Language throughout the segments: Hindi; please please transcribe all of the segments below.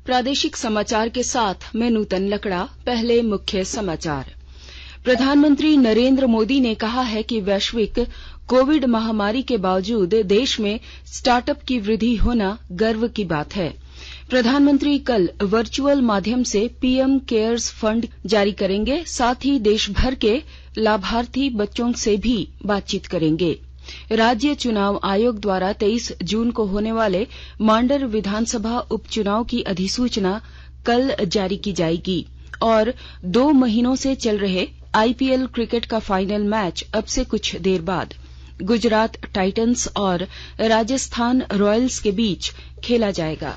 प्रादेशिक समाचार के साथ मैं नूतन लकड़ा। पहले मुख्य समाचार। प्रधानमंत्री नरेंद्र मोदी ने कहा है कि वैश्विक कोविड महामारी के बावजूद देश में स्टार्टअप की वृद्धि होना गर्व की बात है। प्रधानमंत्री कल वर्चुअल माध्यम से पीएम केयर्स फंड जारी करेंगे, साथ ही देश भर के लाभार्थी बच्चों से भी बातचीत करेंगे। राज्य चुनाव आयोग द्वारा 23 जून को होने वाले मांडर विधानसभा उपचुनाव की अधिसूचना कल जारी की जाएगी और 2 महीनों से चल रहे आईपीएल क्रिकेट का फाइनल मैच अब से कुछ देर बाद गुजरात टाइटंस और राजस्थान रॉयल्स के बीच खेला जाएगा।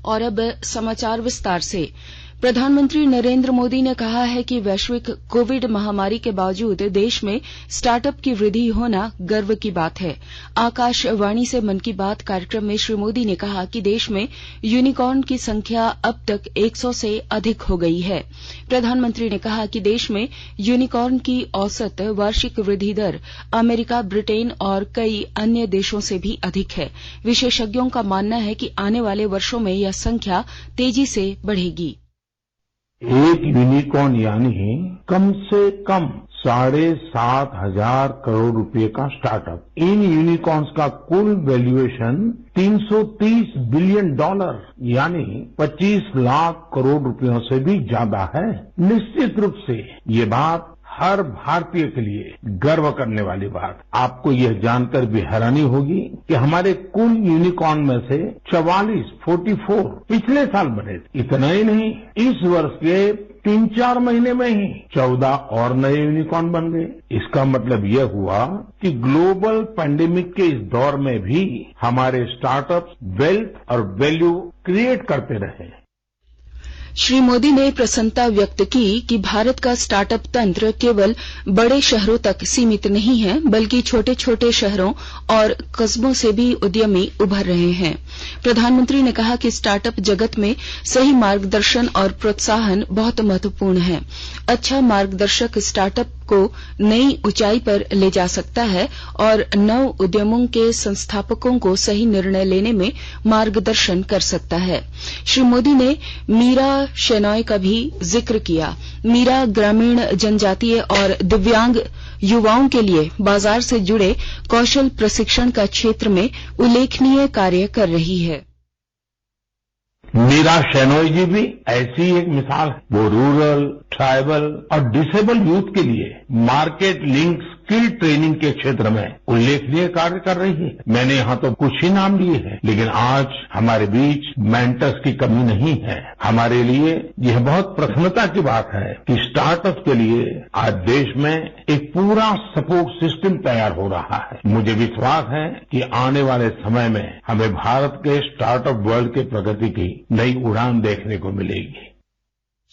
और अब समाचार विस्तार से। प्रधानमंत्री नरेंद्र मोदी ने कहा है कि वैश्विक कोविड महामारी के बावजूद देश में स्टार्टअप की वृद्धि होना गर्व की बात है। आकाशवाणी से मन की बात कार्यक्रम में श्री मोदी ने कहा कि देश में यूनिकॉर्न की संख्या अब तक 100 से अधिक हो गई है। प्रधानमंत्री ने कहा कि देश में यूनिकॉर्न की औसत वार्षिक वृद्धि दर अमेरिका, ब्रिटेन और कई अन्य देशों से भी अधिक है। विशेषज्ञों का मानना है कि आने वाले वर्षों में यह संख्या तेजी से बढ़ेगी। एक यूनिकॉर्न यानी कम से कम 7,500 करोड़ रुपए का स्टार्टअप। इन यूनिकॉर्न्स का कुल वैल्यूएशन $330 बिलियन यानी 25 लाख करोड़ रुपयों से भी ज्यादा है। निश्चित रूप से ये बात हर भारतीय के लिए गर्व करने वाली बात। आपको यह जानकर भी हैरानी होगी कि हमारे कुल यूनिकॉर्न में से 44 पिछले साल बने थे। इतना ही नहीं, इस वर्ष के 3-4 महीने में ही 14 और नए यूनिकॉर्न बन गए। इसका मतलब यह हुआ कि ग्लोबल पैंडेमिक के इस दौर में भी हमारे स्टार्टअप्स वेल्थ और वैल्यू क्रिएट करते रहे। श्री मोदी ने प्रसन्नता व्यक्त की कि भारत का स्टार्टअप तंत्र केवल बड़े शहरों तक सीमित नहीं है, बल्कि छोटे छोटे शहरों और कस्बों से भी उद्यमी उभर रहे हैं। प्रधानमंत्री ने कहा कि स्टार्टअप जगत में सही मार्गदर्शन और प्रोत्साहन बहुत महत्वपूर्ण है। अच्छा मार्गदर्शक स्टार्टअप को नई ऊंचाई पर ले जा सकता है और नव उद्यमों के संस्थापकों को सही निर्णय लेने में मार्गदर्शन कर सकता है। श्री मोदी ने मीरा शेनॉय का भी जिक्र किया। मीरा ग्रामीण, जनजातीय और दिव्यांग युवाओं के लिए बाजार से जुड़े कौशल प्रशिक्षण का क्षेत्र में उल्लेखनीय कार्य कर रही है। मीरा शेनॉय जी भी ऐसी एक मिसाल है। वो रूरल, ट्राइबल और डिसेबल यूथ के लिए मार्केट लिंक स्किल ट्रेनिंग के क्षेत्र में उल्लेखनीय कार्य कर रही है। मैंने यहाँ तो कुछ ही नाम लिए हैं, लेकिन आज हमारे बीच मेंटर्स की कमी नहीं है। हमारे लिए यह बहुत प्रसन्नता की बात है कि स्टार्टअप के लिए आज देश में एक पूरा सपोर्ट सिस्टम तैयार हो रहा है। मुझे विश्वास है कि आने वाले समय में हमें भारत के स्टार्टअप वर्ल्ड के प्रगति की नई उड़ान देखने को मिलेगी।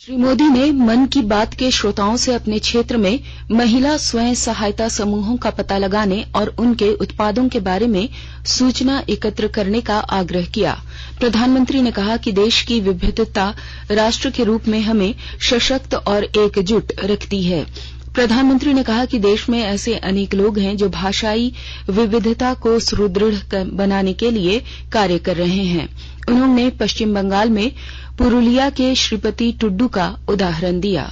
श्री मोदी ने मन की बात के श्रोताओं से अपने क्षेत्र में महिला स्वयं सहायता समूहों का पता लगाने और उनके उत्पादों के बारे में सूचना एकत्र करने का आग्रह किया। प्रधानमंत्री ने कहा कि देश की विविधता राष्ट्र के रूप में हमें सशक्त और एकजुट रखती है। प्रधानमंत्री ने कहा कि देश में ऐसे अनेक लोग हैं जो भाषाई विविधता को सुदृढ़ बनाने के लिए कार्य कर रहे हैं। उन्होंने पश्चिम बंगाल में पुरुलिया के श्रीपति टुड्डू का उदाहरण दिया।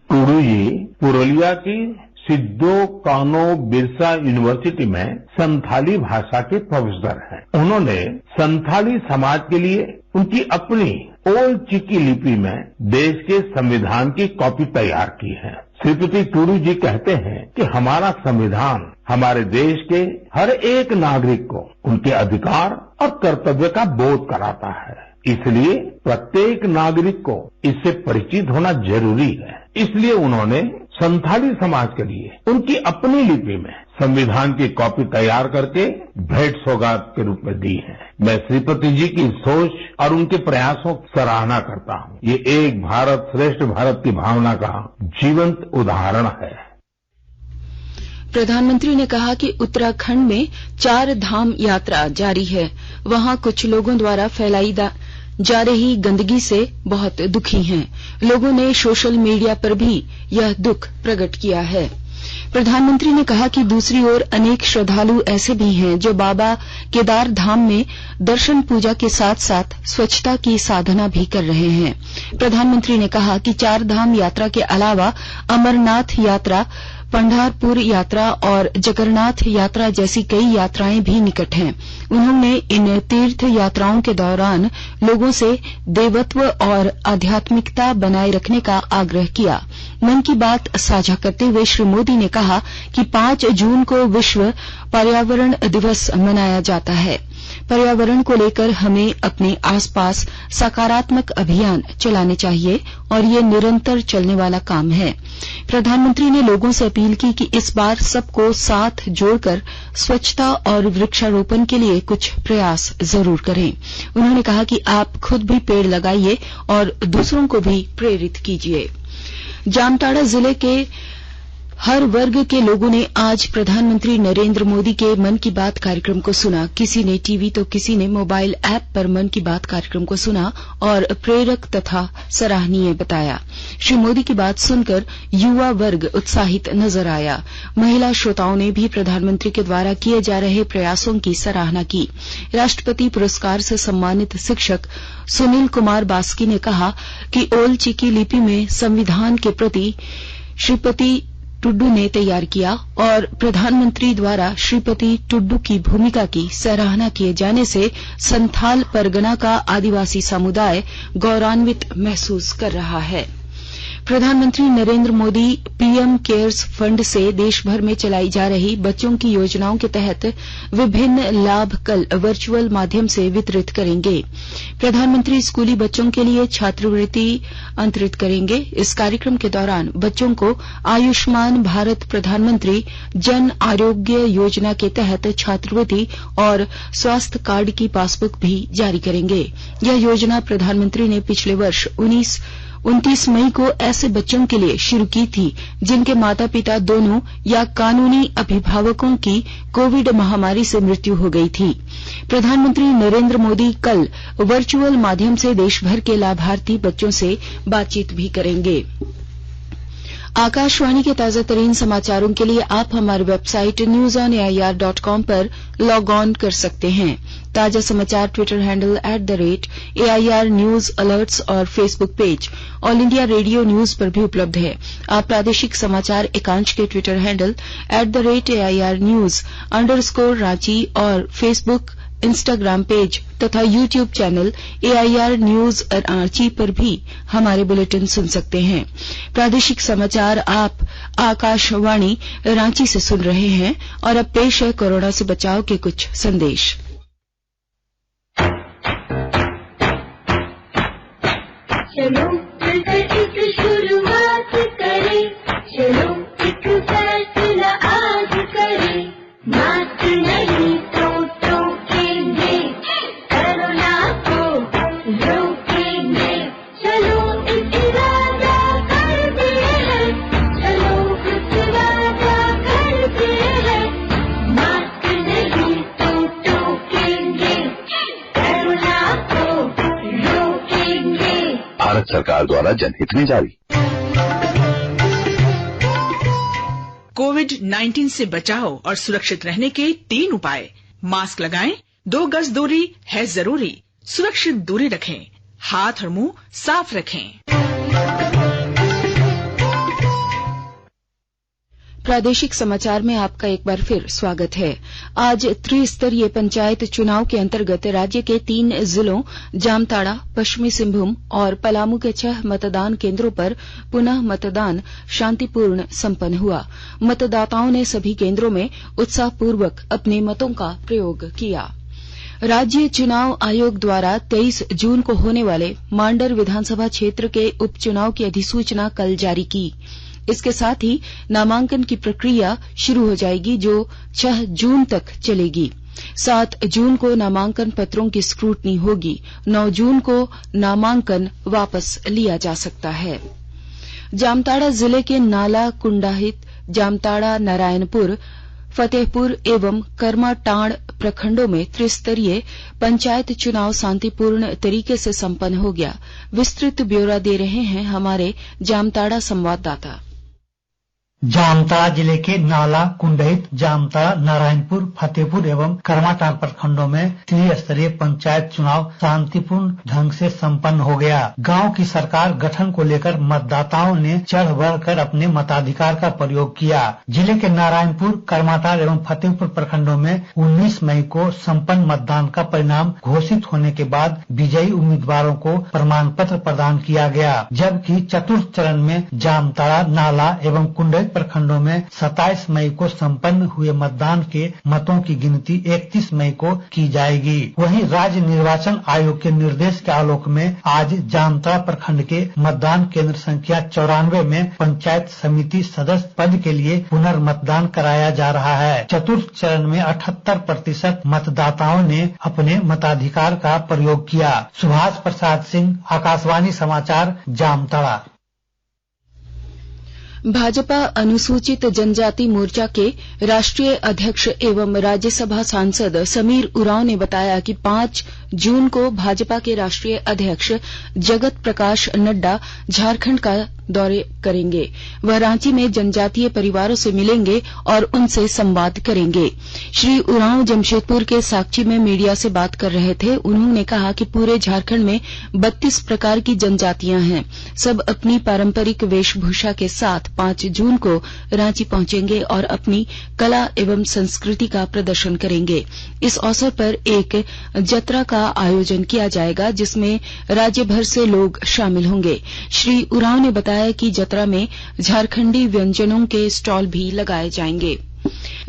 टुड्डू जी पुरुलिया की सिद्धो कानो बिरसा यूनिवर्सिटी में संथाली भाषा के प्रोफेसर हैं। उन्होंने संथाली समाज के लिए उनकी अपनी ओल्ड चिकी लिपि में देश के संविधान की कॉपी तैयार की है। श्रीपति टुड्डू जी कहते हैं कि हमारा संविधान हमारे देश के हर एक नागरिक को उनके अधिकार और कर्तव्य का बोध कराता है। इसलिए प्रत्येक नागरिक को इससे परिचित होना जरूरी है। इसलिए उन्होंने संथाली समाज के लिए उनकी अपनी लिपि में संविधान की कॉपी तैयार करके भेंट सौगात के रूप में दी है। मैं श्रीपति जी की सोच और उनके प्रयासों की सराहना करता हूँ। ये एक भारत श्रेष्ठ भारत की भावना का जीवंत उदाहरण है। प्रधानमंत्री ने कहा कि उत्तराखंड में 4 धाम यात्रा जारी है। वहां कुछ लोगों द्वारा फैलाई जा रही गंदगी से बहुत दुखी हैं। लोगों ने सोशल मीडिया पर भी यह दुख प्रकट किया है। प्रधानमंत्री ने कहा कि दूसरी ओर अनेक श्रद्धालु ऐसे भी हैं जो बाबा केदार धाम में दर्शन पूजा के साथ साथ स्वच्छता की साधना भी कर रहे हैं। प्रधानमंत्री ने कहा कि 4 धाम यात्रा के अलावा अमरनाथ यात्रा, पंढरपुर यात्रा और जगन्नाथ यात्रा जैसी कई यात्राएं भी निकट हैं। उन्होंने इन तीर्थ यात्राओं के दौरान लोगों से देवत्व और आध्यात्मिकता बनाए रखने का आग्रह किया। मन की बात साझा करते हुए श्री मोदी ने कहा कि 5 जून को विश्व पर्यावरण दिवस मनाया जाता है। पर्यावरण को लेकर हमें अपने आसपास सकारात्मक अभियान चलाने चाहिए और ये निरंतर चलने वाला काम है। प्रधानमंत्री ने लोगों से अपील की कि इस बार सबको साथ जोड़कर स्वच्छता और वृक्षारोपण के लिए कुछ प्रयास जरूर करें। उन्होंने कहा कि आप खुद भी पेड़ लगाइए और दूसरों को भी प्रेरित कीजिए। जामताड़ा जिले के हर वर्ग के लोगों ने आज प्रधानमंत्री नरेंद्र मोदी के मन की बात कार्यक्रम को सुना। किसी ने टीवी तो किसी ने मोबाइल ऐप पर मन की बात कार्यक्रम को सुना और प्रेरक तथा सराहनीय बताया। श्री मोदी की बात सुनकर युवा वर्ग उत्साहित नजर आया। महिला श्रोताओं ने भी प्रधानमंत्री के द्वारा किए जा रहे प्रयासों की सराहना की। राष्ट्रपति पुरस्कार से सम्मानित शिक्षक सुनील कुमार बास्की ने कहा कि ओल चिकी लिपि में संविधान के प्रति श्रीपति टुड्डू ने तैयार किया और प्रधानमंत्री द्वारा श्रीपति टुड्डू की भूमिका की सराहना किए जाने से संथाल परगना का आदिवासी समुदाय गौरवान्वित महसूस कर रहा है। प्रधानमंत्री Narendra Modi PM cares fund से देश भर में चलाई जा रही बच्चों की योजनाओं के तहत विभिन्न लाभ कल वर्चुअल माध्यम से वितरित करेंगे। प्रधानमंत्री स्कूली बच्चों के लिए छात्रवृत्ति अंतरित करेंगे। इस कार्यक्रम के दौरान बच्चों को आयुष्मान भारत प्रधानमंत्री जन आरोग्य योजना के तहत छात्रवृत्ति और स्वास्थ्य कार्ड की पासबुक भी जारी करेंगे। यह योजना प्रधानमंत्री ने पिछले वर्ष 29 मई को ऐसे बच्चों के लिए शुरू की थी जिनके माता पिता दोनों या कानूनी अभिभावकों की कोविड महामारी से मृत्यु हो गई थी। प्रधानमंत्री नरेंद्र मोदी कल वर्चुअल माध्यम से देश भर के लाभार्थी बच्चों से बातचीत भी करेंगे। आकाशवाणी के ताजा तरीन समाचारों के लिए आप हमारी वेबसाइट newsonair.com पर लॉग ऑन कर सकते हैं। ताजा समाचार Twitter handle @AIR news alerts और Facebook page All India Radio news पर भी उपलब्ध है। आप प्रादेशिक समाचार एकांश के Twitter handle @AIR news _ Ranchi और फेसबुक इंस्टाग्राम पेज तथा YouTube channel AIR news Ranchi पर भी हमारे बुलेटिन सुन सकते हैं। प्रादेशिक समाचार आप आकाशवाणी रांची से सुन रहे हैं और अब पेश है कोरोना से बचाव के कुछ संदेश। चलो मिलकर एक शुरुआत करें, चलो एक फैसला आज करें, मास्क नहीं तो टोकेंगे, कोरोना को रोकेंगे, चलो एक इरादा करते हैं, चलो एक इरादा करते हैं, मास्क नहीं तो टोकेंगे, कोरोना को रोकेंगे। भारत सरकार द्वारा जनहित में जारी। कोविड-19 से बचाव और सुरक्षित रहने के 3 उपाय। मास्क लगाएं, 2 गज दूरी है जरूरी, सुरक्षित दूरी रखें, हाथ और मुंह साफ रखें। प्रादेशिक समाचार में आपका एक बार फिर स्वागत है। आज त्रिस्तरीय पंचायत चुनाव के अंतर्गत राज्य के 3 जिलों जामताड़ा, पश्चिमी सिंहभूम और पलामू के 6 मतदान केंद्रों पर पुनः मतदान शांतिपूर्ण संपन्न हुआ। मतदाताओं ने सभी केंद्रों में उत्साहपूर्वक अपने मतों का प्रयोग किया। राज्य चुनाव आयोग द्वारा 23 जून को होने वाले मांडर विधानसभा क्षेत्र के उपचुनाव की अधिसूचना कल जारी की। इसके साथ ही नामांकन की प्रक्रिया शुरू हो जाएगी जो 6 जून तक चलेगी। 7 जून को नामांकन पत्रों की स्क्रूटनी होगी। 9 जून को नामांकन वापस लिया जा सकता है। जामताड़ा जिले के नाला कुंडाहित, जामताड़ा, नारायणपुर, फतेहपुर एवं करमाटांड़ प्रखंडों में त्रिस्तरीय पंचायत चुनाव शांतिपूर्ण तरीके से संपन्न हो गया। विस्तृत ब्यौरा दे रहे हैं हमारे जामताड़ा संवाददाता। जामताड़ा जिले के नाला, कुंडहित, जामताड़ा, नारायणपुर, फतेहपुर एवं करमाटांड़ प्रखंडों में त्रिस्तरीय पंचायत चुनाव शांतिपूर्ण ढंग से संपन्न हो गया। गांव की सरकार गठन को लेकर मतदाताओं ने चढ़ बढ़ कर अपने मताधिकार का प्रयोग किया। जिले के नारायणपुर, करमाटांड़ एवं फतेहपुर प्रखंडों में 19 मई को संपन्न मतदान का परिणाम घोषित होने के बाद विजयी उम्मीदवारों को प्रमाण पत्र प्रदान किया गया, जबकि चतुर्थ चरण में जामताड़ा, नाला एवं कुंडहित प्रखंडों में 27 मई को संपन्न हुए मतदान के मतों की गिनती 31 मई को की जाएगी। वहीं राज्य निर्वाचन आयोग के निर्देश के आलोक में आज जामताड़ा प्रखंड के मतदान केंद्र संख्या 94 में पंचायत समिति सदस्य पद के लिए पुनर्मतदान कराया जा रहा है। चतुर्थ चरण में 78% मतदाताओं ने अपने मताधिकार का प्रयोग किया। सुभाष प्रसाद सिंह, आकाशवाणी समाचार, जामताड़ा। भाजपा अनुसूचित जनजाति मोर्चा के राष्ट्रीय अध्यक्ष एवं राज्यसभा सांसद समीर उरांव ने बताया कि 5 जून को भाजपा के राष्ट्रीय अध्यक्ष जगत प्रकाश नड्डा झारखंड का दौरे करेंगे। वह रांची में जनजातीय परिवारों से मिलेंगे और उनसे संवाद करेंगे। श्री उरांव जमशेदपुर के साकची में मीडिया से बात कर रहे थे। उन्होंने कहा कि पूरे झारखंड में 32 प्रकार की जनजातियां हैं। सब अपनी पारंपरिक वेशभूषा के साथ 5 जून को रांची पहुंचेंगे और अपनी कला एवं संस्कृति का प्रदर्शन करेंगे। इस अवसर पर एक जत्रा का आयोजन किया जाएगा, जिसमें राज्य भर से लोग शामिल होंगे। श्री उरांव ने बताया कि जत्रा में झारखंडी व्यंजनों के स्टॉल भी लगाए जाएंगे।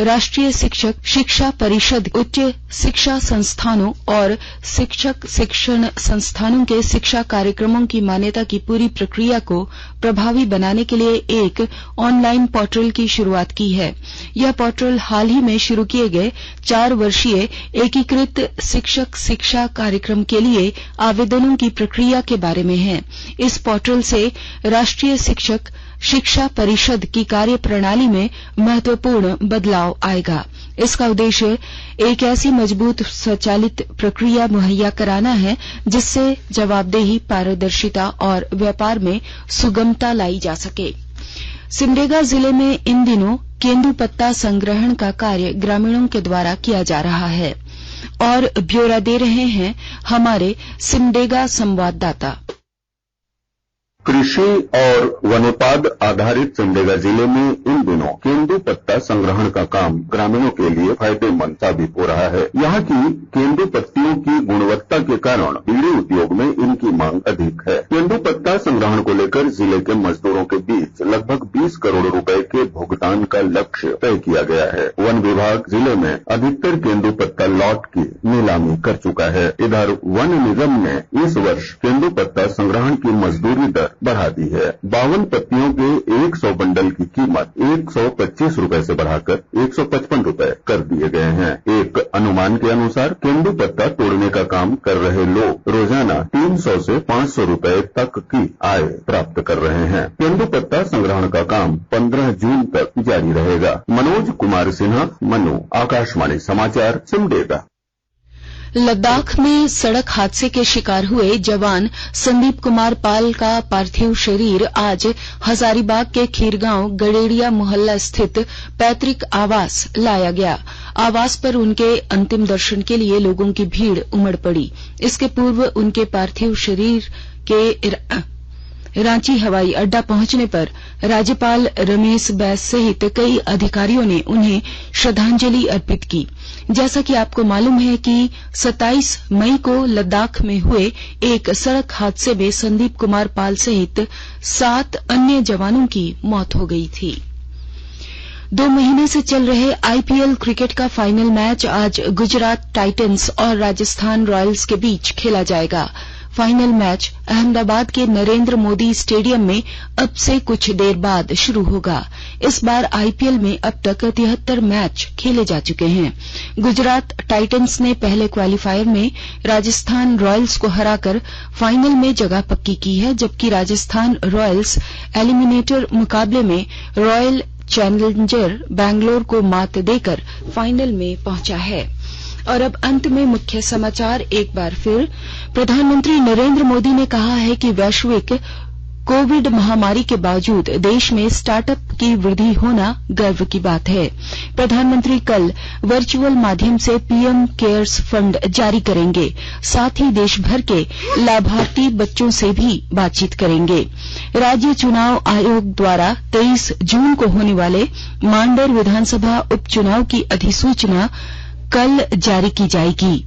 राष्ट्रीय शिक्षक शिक्षा परिषद उच्च शिक्षा संस्थानों और शिक्षक शिक्षण संस्थानों के शिक्षा कार्यक्रमों की मान्यता की पूरी प्रक्रिया को प्रभावी बनाने के लिए एक ऑनलाइन पोर्टल की शुरुआत की है। यह पोर्टल हाल ही में शुरू किए गए 4 वर्षीय एकीकृत शिक्षक शिक्षा कार्यक्रम के लिए आवेदनों की प्रक्रिया के बारे में है। इस पोर्टल से राष्ट्रीय शिक्षक शिक्षा परिषद की कार्य प्रणाली में महत्वपूर्ण बदलाव आएगा। इसका उद्देश्य एक ऐसी मजबूत स्वचालित प्रक्रिया मुहैया कराना है जिससे जवाबदेही, पारदर्शिता और व्यापार में सुगमता लाई जा सके। सिमडेगा जिले में इन दिनों केंदुपत्ता संग्रहण का कार्य ग्रामीणों के द्वारा किया जा रहा है और ब्यौरा दे रहे हैं हमारे सिमडेगा संवाददाता। कृषि और वनोत्पाद आधारित सिमडेगा जिले में इन दिनों केंदू पत्ता संग्रहण का काम ग्रामीणों के लिए फायदेमंद साबित हो रहा है। यहाँ की केंदू पत्तियों की गुणवत्ता के कारण बीड़ी उद्योग में इनकी मांग अधिक है। केंदू पत्ता संग्रहण को लेकर जिले के मजदूरों के बीच लगभग 20 करोड़ रुपए के भुगतान का लक्ष्य तय किया गया है। वन विभाग जिले में अधिकतर केंदू पत्ता लॉट की नीलामी कर चुका है। इधर वन निगम ने इस वर्ष केंदू पत्ता संग्रहण की मजदूरी दर बढ़ा दी है। 52 पत्तियों के 100 बंडल की कीमत 125 रुपए से बढ़ाकर 155 रुपए कर दिए गए हैं। एक अनुमान के अनुसार केंदू पत्ता तोड़ने का काम कर रहे लोग रोजाना 300 से 500 रुपए तक की आय प्राप्त कर रहे हैं। केंदू पत्ता संग्रहण का काम 15 जून तक जारी रहेगा। मनोज कुमार सिन्हा, मनु, आकाशवाणी समाचार, सिमडेगा। लद्दाख में सड़क हादसे के शिकार हुए जवान संदीप कुमार पाल का पार्थिव शरीर आज हजारीबाग के खीरगांव गडेड़िया मोहल्ला स्थित पैतृक आवास लाया गया। आवास पर उनके अंतिम दर्शन के लिए लोगों की भीड़ उमड़ पड़ी। इसके पूर्व उनके पार्थिव शरीर के रांची हवाई अड्डा पहुंचने पर राज्यपाल रमेश बैस सहित कई अधिकारियों ने उन्हें श्रद्धांजलि अर्पित की। जैसा कि आपको मालूम है कि 27 मई को लद्दाख में हुए एक सड़क हादसे में संदीप कुमार पाल सहित 7 अन्य जवानों की मौत हो गई थी। 2 महीने से चल रहे आईपीएल क्रिकेट का फाइनल मैच आज गुजरात टाइटंस और राजस्थान रॉयल्स के बीच खेला जाएगा। फाइनल मैच अहमदाबाद के नरेंद्र मोदी स्टेडियम में अब से कुछ देर बाद शुरू होगा। इस बार आईपीएल में अब तक 73 मैच खेले जा चुके हैं। गुजरात टाइटंस ने पहले क्वालीफायर में राजस्थान रॉयल्स को हराकर फाइनल में जगह पक्की की है, जबकि राजस्थान रॉयल्स एलिमिनेटर मुकाबले में रॉयल चैलेंजर बैंगलोर को मात देकर फाइनल में पहुंचा है। और अब अंत में मुख्य समाचार एक बार फिर। प्रधानमंत्री नरेंद्र मोदी ने कहा है कि वैश्विक कोविड महामारी के बावजूद देश में स्टार्टअप की वृद्धि होना गर्व की बात है। प्रधानमंत्री कल वर्चुअल माध्यम से पीएम केयर्स फंड जारी करेंगे। साथ ही देश भर के लाभार्थी बच्चों से भी बातचीत करेंगे। राज्य चुनाव आयोग द्वारा 23 जून को होने वाले मांडर विधानसभा उपचुनाव की अधिसूचना कल जारी की जाएगी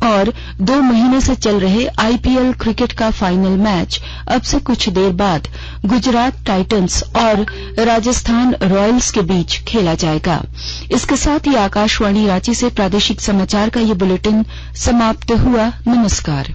और 2 महीने से चल रहे आईपीएल क्रिकेट का फाइनल मैच अब से कुछ देर बाद गुजरात टाइटंस और राजस्थान रॉयल्स के बीच खेला जाएगा। इसके साथ ही आकाशवाणी रांची से प्रादेशिक समाचार का ये बुलेटिन समाप्त हुआ। नमस्कार।